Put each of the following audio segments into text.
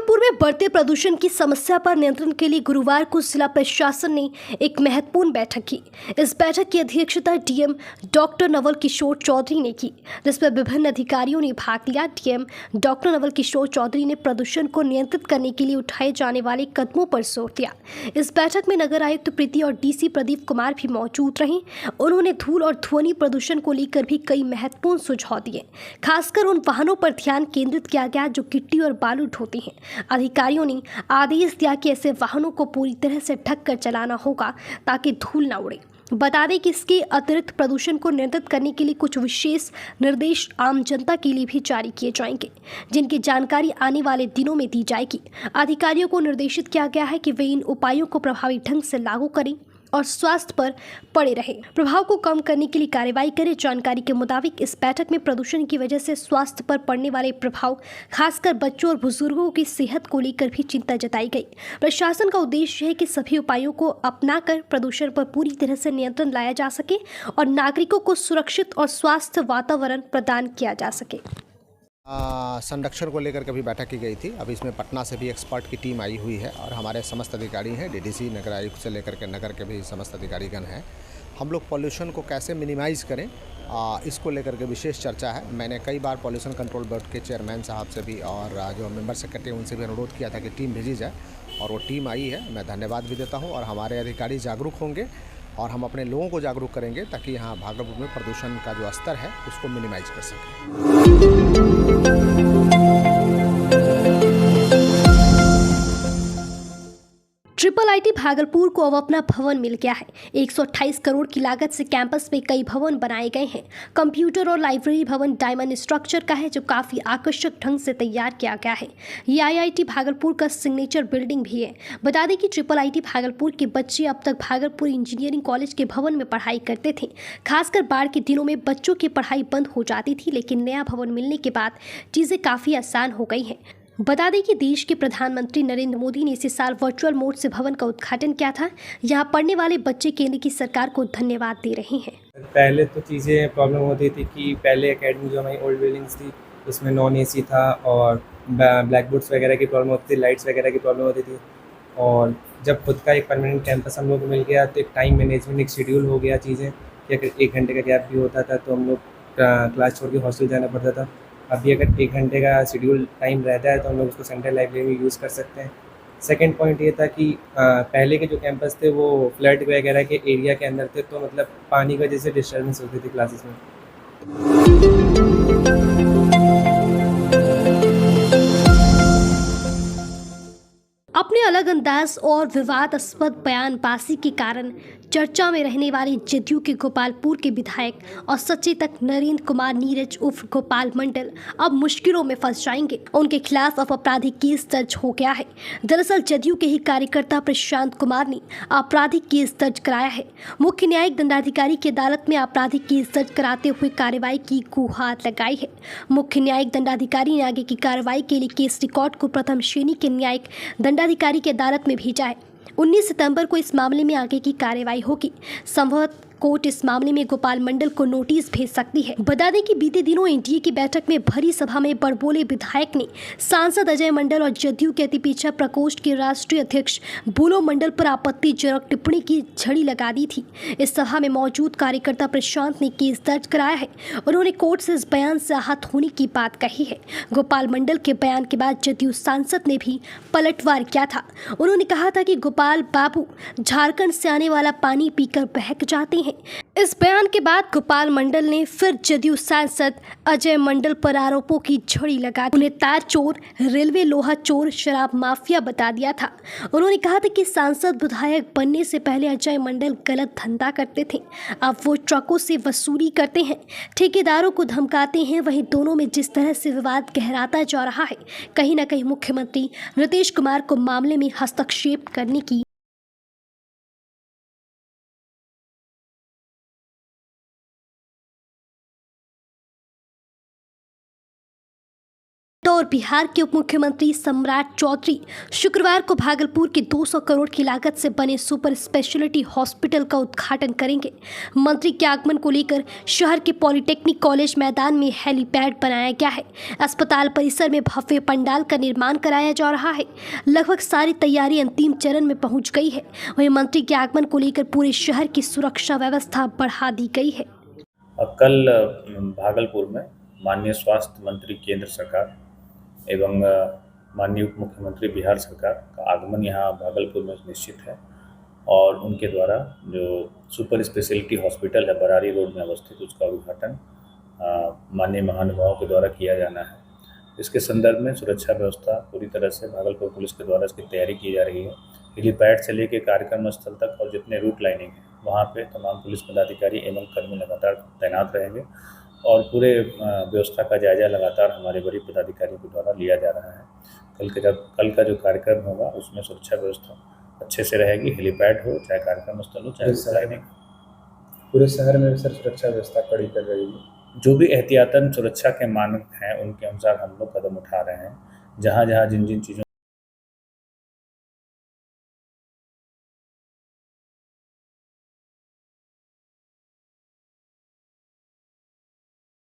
भागलपुर में बढ़ते प्रदूषण की समस्या पर नियंत्रण के लिए गुरुवार को जिला प्रशासन ने एक महत्वपूर्ण बैठक की। इस बैठक की अध्यक्षता डीएम डॉक्टर नवल किशोर चौधरी ने की, जिसमें विभिन्न अधिकारियों ने भाग लिया। डीएम डॉक्टर नवल किशोर चौधरी ने प्रदूषण को नियंत्रित करने के लिए उठाए जाने वाले कदमों पर जोर दिया। इस बैठक में नगर आयुक्त प्रीति और डीसी प्रदीप कुमार भी मौजूद रहे। उन्होंने धूल और ध्वनि प्रदूषण को लेकर भी कई महत्वपूर्ण सुझाव दिए। खासकर उन वाहनों पर ध्यान केंद्रित किया गया जो गिट्टी और बालू ढोते हैं। अधिकारियों ने आदेश दिया कि ऐसे वाहनों को पूरी तरह से ढककर चलाना होगा ताकि धूल न उड़े। बता दें कि इसके अतिरिक्त प्रदूषण को नियंत्रित करने के लिए कुछ विशेष निर्देश आम जनता के लिए भी जारी किए जाएंगे, जिनकी जानकारी आने वाले दिनों में दी जाएगी। अधिकारियों को निर्देशित किया गया है कि वे इन उपायों को प्रभावी ढंग से लागू करें और स्वास्थ्य पर पड़े रहे प्रभाव को कम करने के लिए कार्रवाई करें। जानकारी के मुताबिक इस बैठक में प्रदूषण की वजह से स्वास्थ्य पर पड़ने वाले प्रभाव, खासकर बच्चों और बुजुर्गों की सेहत को लेकर भी चिंता जताई गई। प्रशासन का उद्देश्य है कि सभी उपायों को अपनाकर प्रदूषण पर पूरी तरह से नियंत्रण लाया जा सके और नागरिकों को सुरक्षित और स्वास्थ्य वातावरण प्रदान किया जा सके। संरक्षण को लेकर कभी बैठक की गई थी। अभी इसमें पटना से भी एक्सपर्ट की टीम आई हुई है और हमारे समस्त अधिकारी हैं, डीडीसी नगर आयुक्त से लेकर के नगर के भी समस्त अधिकारीगण हैं। हम लोग पॉल्यूशन को कैसे मिनिमाइज़ करें, इसको लेकर के विशेष चर्चा है। मैंने कई बार पॉल्यूशन कंट्रोल बोर्ड के चेयरमैन साहब से भी और जो मेंबर सेक्रेटरी उनसे भी अनुरोध किया था कि टीम भेजी जाए और वो टीम आई है। मैं धन्यवाद भी देता हूँ और हमारे अधिकारी जागरूक होंगे और हम अपने लोगों को जागरूक करेंगे ताकि यहाँ भागलपुर में प्रदूषण का जो स्तर है उसको मिनिमाइज कर सकें। IIT भागलपुर को अब अपना भवन मिल गया है। 128 करोड़ की लागत से कैंपस में कई भवन बनाए गए हैं। कंप्यूटर और लाइब्रेरी भवन डायमंड स्ट्रक्चर का है, जो काफी आकर्षक ढंग से तैयार किया गया है। ये IIT भागलपुर का सिग्नेचर बिल्डिंग भी है। बता दें कि IIT भागलपुर के बच्चे अब तक भागलपुर इंजीनियरिंग कॉलेज के भवन में पढ़ाई करते थे। खासकर बाढ़ के दिनों में बच्चों की पढ़ाई बंद हो जाती थी, लेकिन नया भवन मिलने के बाद चीजें काफी आसान हो गई हैं। बता दें कि देश के प्रधानमंत्री नरेंद्र मोदी ने इसी साल वर्चुअल मोड से भवन का उद्घाटन किया था। यहाँ पढ़ने वाले बच्चे केंद्र की सरकार को धन्यवाद दे रहे हैं। पहले तो चीज़ें प्रॉब्लम होती थी कि पहले एकेडमी जो हमारी ओल्ड बिल्डिंग्स थी उसमें नॉन एसी था और ब्लैक बोर्ड्स वगैरह की प्रॉब्लम होती थी, लाइट्स वगैरह की प्रॉब्लम होती थी। और जब खुद का एक परमानेंट कैंपस हम लोग को मिल गया तो एक टाइम मैनेजमेंट, एक शेड्यूल हो गया चीज़ें कि अगर 1 घंटे का गैप भी होता था तो हम लोग क्लास छोड़ के हॉस्टल जाना पड़ता था। अभी अगर 1 घंटे का शेड्यूल टाइम रहता है तो हम लोग उसको सेंट्रल लाइब्रेरी में यूज़ कर सकते हैं। सेकंड पॉइंट ये था कि पहले के जो कैंपस थे वो फ्लड वगैरह के एरिया के अंदर थे, तो मतलब पानी की वजह से डिस्टर्बेंस होती थी क्लासेस में। अपने अलग अंदाज और विवादास्पद बयानबाजी के कारण चर्चा में रहने वाले जदयू के गोपालपुर के विधायक और सचेतक नरेंद्र कुमार नीरज उर्फ गोपाल मंडल अब मुश्किलों में फंस जाएंगे। उनके खिलाफ अब आपराधिक केस दर्ज हो गया है। दरअसल जदयू के ही कार्यकर्ता प्रशांत कुमार ने आपराधिक केस दर्ज कराया है। मुख्य न्यायिक दंडाधिकारी की अदालत में आपराधिक केस दर्ज कराते हुए कार्रवाई की गुहार लगाई है। मुख्य न्यायिक दंडाधिकारी ने आगे की कार्रवाई के लिए केस रिकॉर्ड को प्रथम श्रेणी के न्यायिक दंडाधिकारी की अदालत में भेजा है। 19 सितंबर को इस मामले में आगे की कार्रवाई होगी। संभवतः कोर्ट इस मामले में गोपाल मंडल को नोटिस भेज सकती है। बता दें कि बीते दिनों एनडीए की बैठक में भरी सभा में बड़बोले विधायक ने सांसद अजय मंडल और जदयू के अति पिछड़ा प्रकोष्ठ के राष्ट्रीय अध्यक्ष बुलो मंडल पर आपत्तिजनक टिप्पणी की झड़ी लगा दी थी। इस सभा में मौजूद कार्यकर्ता प्रशांत ने केस दर्ज कराया है। उन्होंने कोर्ट से इस बयान से आहत होने की बात कही है। गोपाल मंडल के बयान के बाद जदयू सांसद ने भी पलटवार किया था। उन्होंने कहा था कि गोपाल बाबू झारखंड से आने वाला पानी पीकर बहक जाते हैं। इस बयान के बाद गोपाल मंडल ने फिर जदयू सांसद अजय मंडल पर आरोपों की झड़ी लगा उन्हें तार चोर, रेलवे लोहा चोर, शराब माफिया बता दिया था। उन्होंने कहा था कि सांसद विधायक बनने से पहले अजय मंडल गलत धंधा करते थे, अब वो ट्रकों से वसूली करते हैं, ठेकेदारों को धमकाते हैं। वहीं दोनों में जिस तरह से विवाद गहराता जा रहा है, कहीं न कहीं मुख्यमंत्री नीतीश कुमार को मामले में हस्तक्षेप करने की और बिहार के उप मुख्यमंत्री सम्राट चौधरी शुक्रवार को भागलपुर के 200 करोड़ की लागत से बने सुपर स्पेशलिटी हॉस्पिटल का उद्घाटन करेंगे। मंत्री के आगमन को लेकर शहर के पॉलिटेक्निक कॉलेज मैदान में हेलीपैड बनाया गया है। अस्पताल परिसर में भव्य पंडाल का निर्माण कराया जा रहा है। लगभग सारी तैयारी अंतिम चरण में पहुंच गई है। वहीं मंत्री के आगमन को लेकर पूरे शहर की सुरक्षा व्यवस्था बढ़ा दी गई है। कल भागलपुर में माननीय स्वास्थ्य मंत्री केंद्र सरकार एवं माननीय उप मुख्यमंत्री बिहार सरकार का आगमन यहाँ भागलपुर में निश्चित है और उनके द्वारा जो सुपर स्पेशलिटी हॉस्पिटल है बरारी रोड में अवस्थित, उसका उद्घाटन माननीय महानुभावों के द्वारा किया जाना है। इसके संदर्भ में सुरक्षा व्यवस्था पूरी तरह से भागलपुर पुलिस के द्वारा इसकी तैयारी की जा रही है। हेलीपैड से लेकर कार्यक्रम स्थल तक और जितने रूट लाइनिंग है वहाँ पे तमाम पुलिस पदाधिकारी एवं कर्मी लगातार तैनात रहेंगे और पूरे व्यवस्था का जायजा लगातार हमारे वरीय पदाधिकारियों के द्वारा लिया जा रहा है। कल का जो कार्यक्रम होगा उसमें सुरक्षा व्यवस्था अच्छे से रहेगी। हेलीपैड हो चाहे कार्यक्रम स्थल हो चाहे लाइनिंग, पूरे शहर में सर सुरक्षा व्यवस्था कड़ी कर रही है। जो भी एहतियातन सुरक्षा के मानक हैं उनके अनुसार हम लोग कदम उठा रहे हैं। जहाँ जहाँ जिन जिन चीज़ों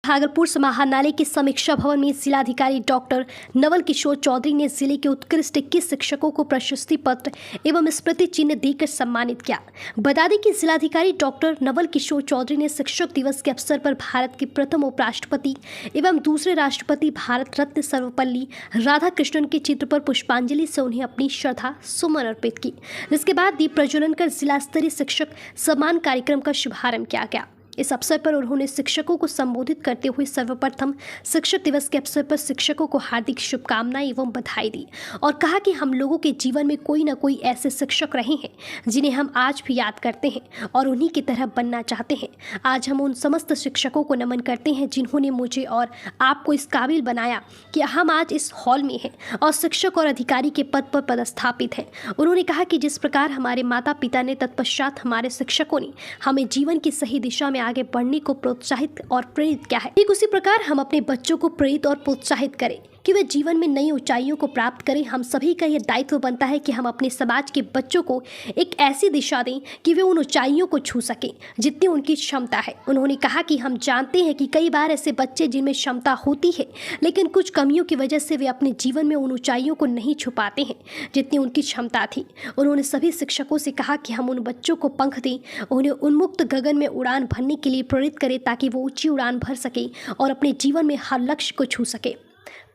भागलपुर समाहरणालय के समीक्षा भवन में जिलाधिकारी डॉक्टर नवल किशोर चौधरी ने जिले के उत्कृष्ट 21 शिक्षकों को प्रशस्ति पत्र एवं स्मृति चिन्ह देकर सम्मानित किया। बता दें कि जिलाधिकारी डॉक्टर नवल किशोर चौधरी ने शिक्षक दिवस के अवसर पर भारत के प्रथम उपराष्ट्रपति एवं दूसरे राष्ट्रपति भारत रत्न सर्वपल्ली राधाकृष्णन के चित्र पर पुष्पांजलि से उन्हें अपनी श्रद्धा सुमन अर्पित की। जिसके बाद दीप प्रज्वलन कर जिला स्तरीय शिक्षक सम्मान कार्यक्रम का शुभारंभ किया गया। इस अवसर पर उन्होंने शिक्षकों को संबोधित करते हुए सर्वप्रथम शिक्षक दिवस के अवसर पर शिक्षकों को हार्दिक शुभकामनाएं एवं बधाई दी और कहा कि हम लोगों के जीवन में कोई न कोई ऐसे शिक्षक रहे हैं जिन्हें हम आज भी याद करते हैं और उन्हीं की तरह बनना चाहते हैं। आज हम उन समस्त शिक्षकों को नमन करते हैं जिन्होंने मुझे और आपको इस काबिल बनाया कि हम आज इस हॉल में हैं और शिक्षक और अधिकारी के पद पर पदस्थापित हैं। उन्होंने कहा कि जिस प्रकार हमारे माता पिता ने तत्पश्चात हमारे शिक्षकों ने हमें जीवन की सही दिशा में आगे बढ़ने को प्रोत्साहित और प्रेरित किया है, ठीक उसी प्रकार हम अपने बच्चों को प्रेरित और प्रोत्साहित करें कि वे जीवन में नई ऊंचाइयों को प्राप्त करें। हम सभी का यह दायित्व बनता है कि हम अपने समाज के बच्चों को एक ऐसी दिशा दें कि वे उन ऊंचाइयों को छू सकें जितनी उनकी क्षमता है। उन्होंने कहा कि हम जानते हैं कि कई बार ऐसे बच्चे जिनमें क्षमता होती है लेकिन कुछ कमियों की वजह से वे अपने जीवन में उन ऊंचाइयों को नहीं छू पाते हैं जितनी उनकी क्षमता थी। उन्होंने सभी शिक्षकों से कहा कि हम उन बच्चों को पंख दें, उन्हें उन्मुक्त गगन में उड़ान भरने के लिए प्रेरित करें ताकि वो ऊंची उड़ान भर सके और अपने जीवन में हर लक्ष्य को छू सके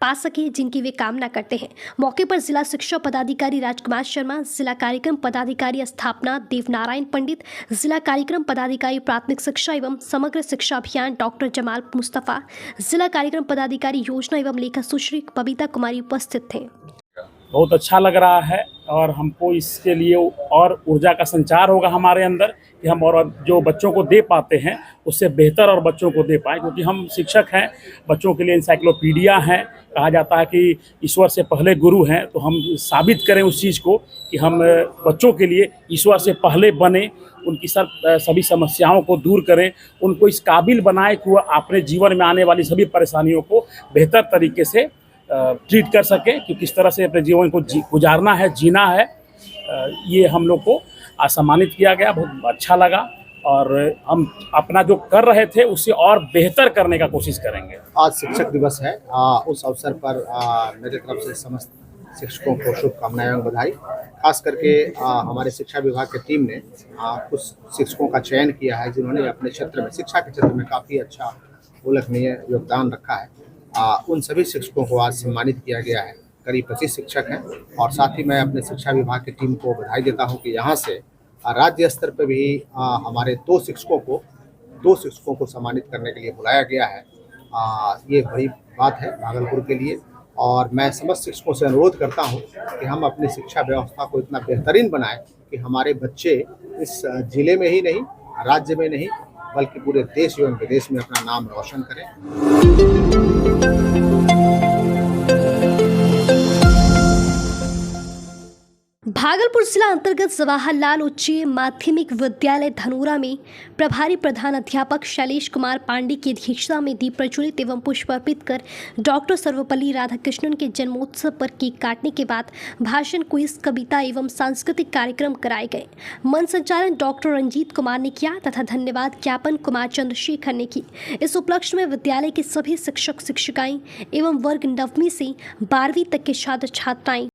पा सके जिनकी वे कामना करते हैं। मौके पर जिला शिक्षा पदाधिकारी राजकुमार शर्मा, जिला कार्यक्रम पदाधिकारी स्थापना देवनारायण पंडित, जिला कार्यक्रम पदाधिकारी प्राथमिक शिक्षा एवं समग्र शिक्षा अभियान डॉक्टर जमाल मुस्तफ़ा, जिला कार्यक्रम पदाधिकारी योजना एवं लेखा सुश्री बबीता कुमारी उपस्थित थे। बहुत अच्छा लग रहा है और हमको इसके लिए और ऊर्जा का संचार होगा हमारे अंदर कि हम और जो बच्चों को दे पाते हैं उससे बेहतर और बच्चों को दे पाएँ, क्योंकि हम शिक्षक हैं, बच्चों के लिए इंसाइक्लोपीडिया हैं। कहा जाता है कि ईश्वर से पहले गुरु हैं, तो हम साबित करें उस चीज़ को कि हम बच्चों के लिए ईश्वर से पहले बने, उनकी सभी समस्याओं को दूर करें, उनको इस काबिल बनाए कि वह अपने जीवन में आने वाली सभी परेशानियों को बेहतर तरीके से ट्रीट कर सके कि किस तरह से अपने जीवन को गुजारना है, जीना है। ये हम लोग को सम्मानित किया गया, बहुत अच्छा लगा और हम अपना जो कर रहे थे उससे और बेहतर करने का कोशिश करेंगे। आज शिक्षक दिवस है, उस अवसर पर मेरे तरफ से समस्त शिक्षकों को शुभकामनाएं एवं बधाई। खास करके हमारे शिक्षा विभाग की टीम ने कुछ शिक्षकों का चयन किया है जिन्होंने अपने क्षेत्र में, शिक्षा के क्षेत्र में काफ़ी अच्छा उल्लेखनीय योगदान रखा है। उन सभी शिक्षकों को आज सम्मानित किया गया है। करीब 25 शिक्षक हैं और साथ ही मैं अपने शिक्षा विभाग की टीम को बधाई देता हूं कि यहाँ से राज्य स्तर पर भी हमारे दो शिक्षकों को सम्मानित करने के लिए बुलाया गया है। ये बड़ी बात है भागलपुर के लिए और मैं समस्त शिक्षकों से अनुरोध करता हूं कि हम अपनी शिक्षा व्यवस्था को इतना बेहतरीन बनाएं कि हमारे बच्चे इस जिले में ही नहीं, राज्य में नहीं, बल्कि पूरे देश एवं विदेश में अपना नाम रोशन करें। भागलपुर जिला अंतर्गत जवाहरलाल उच्च माध्यमिक विद्यालय धनोरा में प्रभारी प्रधान अध्यापक शैलेश कुमार पांडे की अध्यक्षता में दीप प्रज्वलित एवं पुष्प अर्पित कर डॉक्टर सर्वपल्ली राधाकृष्णन के जन्मोत्सव पर केक काटने के बाद भाषण, क्विज, कविता एवं सांस्कृतिक कार्यक्रम कराए गए। मंच संचालन डॉक्टर रंजीत कुमार ने किया तथा धन्यवाद ज्ञापन कुमार चंद्रशेखर ने की। इस उपलक्ष्य में विद्यालय के सभी शिक्षक शिक्षिकाएं एवं वर्ग 9वीं से 12वीं तक के छात्र छात्राएं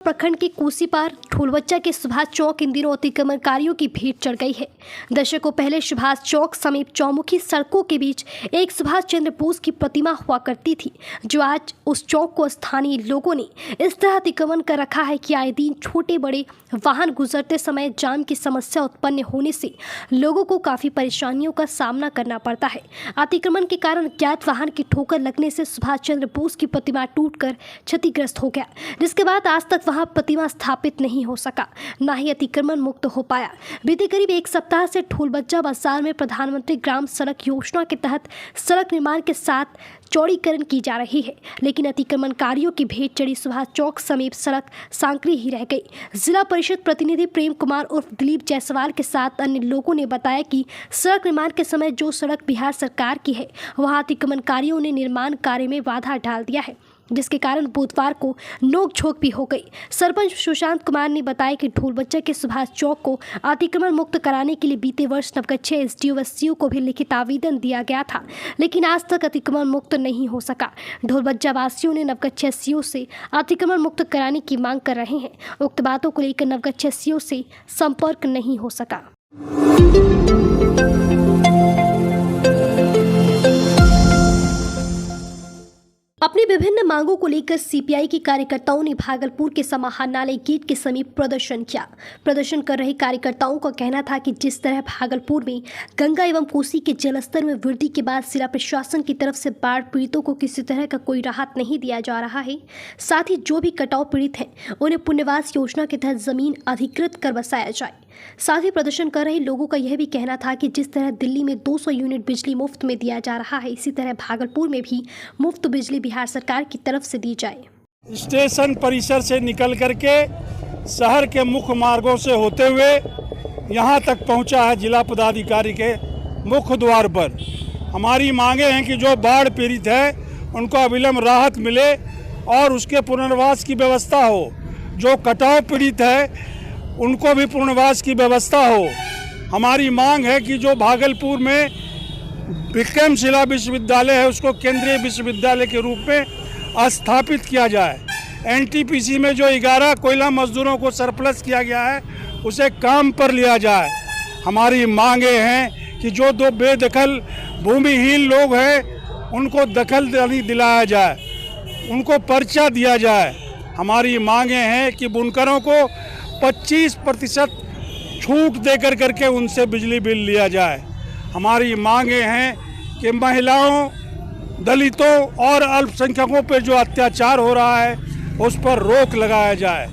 प्रखंड के कोसीपार ढोलबच्चा के सुभाष चौक इन दिनों अतिक्रमणकारियों की भीड़ चढ़ गई है। दशकों पहले सुभाष चौक समीप चौमुखी सड़कों के बीच एक सुभाष चंद्र बोस की प्रतिमा हुआ करती थी, जो आज उस चौक को स्थानीय लोगों ने इस तरह अतिक्रमण कर रखा है कि आए दिन छोटे बड़े वाहन गुजरते समय जाम की समस्या उत्पन्न होने से लोगों को काफी परेशानियों का सामना करना पड़ता है। अतिक्रमण के कारण अज्ञात वाहन की ठोकर लगने से सुभाष चंद्र बोस की प्रतिमा टूटकर क्षतिग्रस्त हो गया, जिसके बाद आज तक वहां प्रतिमा स्थापित नहीं हो सका, न ही अतिक्रमण मुक्त हो पाया। बीते करीब एक सप्ताह से ढोलबच्चा बाजार में प्रधानमंत्री ग्राम सड़क योजना के तहत सड़क निर्माण के साथ चौड़ीकरण की जा रही है, लेकिन अतिक्रमणकारियों की भीड़ चढ़ी सुभाष चौक समीप सड़क सांकरी ही रह गई। जिला परिषद प्रतिनिधि प्रेम कुमार उर्फ दिलीप जायसवाल के साथ अन्य लोगों ने बताया कि सड़क निर्माण के समय जो सड़क बिहार सरकार की है, वहां अतिक्रमणकारियों ने निर्माण कार्य में बाधा डाल दिया है, जिसके कारण बुधवार को नोकझोंक भी हो गई। सरपंच सुशांत कुमार ने बताया कि ढोलबच्चा के सुभाष चौक को अतिक्रमण मुक्त कराने के लिए बीते वर्ष नवगछिया एसडीओ व सीओ को भी लिखित आवेदन दिया गया था, लेकिन आज तक अतिक्रमण मुक्त नहीं हो सका। ढोलबच्चा वासियों ने नवगछिया सीओ से अतिक्रमण मुक्त कराने की मांग कर रहे हैं। उक्त बातों को लेकर नवगछिया सीओ से संपर्क नहीं हो सका। अपनी विभिन्न मांगों को लेकर सीपीआई के कार्यकर्ताओं ने भागलपुर के समाहरणालय गेट के समीप प्रदर्शन किया। प्रदर्शन कर रहे कार्यकर्ताओं का कहना था कि जिस तरह भागलपुर में गंगा एवं कोसी के जलस्तर में वृद्धि के बाद जिला प्रशासन की तरफ से बाढ़ पीड़ितों को किसी तरह का कोई राहत नहीं दिया जा रहा है, साथ ही जो भी कटाव पीड़ित हैं उन्हें पुण्यवास योजना के तहत जमीन अधिकृत कर बसाया जाए। साथ ही प्रदर्शन कर रहे लोगों का यह भी कहना था कि जिस तरह दिल्ली में 200 यूनिट बिजली मुफ्त में दिया जा रहा है, इसी तरह भागलपुर में भी मुफ्त बिजली बिहार सरकार की तरफ से दी जाए। स्टेशन परिसर से निकल करके शहर के मुख्य मार्गों से होते हुए यहाँ तक पहुँचा है जिला पदाधिकारी के मुख्य द्वार पर। हमारी मांगे हैं कि जो बाढ़ पीड़ित है उनको अविलंब राहत मिले और उसके पुनर्वास की व्यवस्था हो। जो कटाव पीड़ित है उनको भी पुनर्वास की व्यवस्था हो। हमारी मांग है कि जो भागलपुर में विक्रमशिला विश्वविद्यालय है उसको केंद्रीय विश्वविद्यालय के रूप में स्थापित किया जाए। एनटीपीसी में जो 11 कोयला मजदूरों को सरप्लस किया गया है उसे काम पर लिया जाए। हमारी मांगे हैं कि जो 2 बेदखल भूमिहीन लोग हैं उनको दखल दिलाया जाए, उनको पर्चा दिया जाए। हमारी मांगे हैं कि बुनकरों को 25% छूट देकर करके उनसे बिजली बिल लिया जाए। हमारी मांगे हैं कि महिलाओं, दलितों और अल्पसंख्यकों पर जो अत्याचार हो रहा है उस पर रोक लगाया जाए।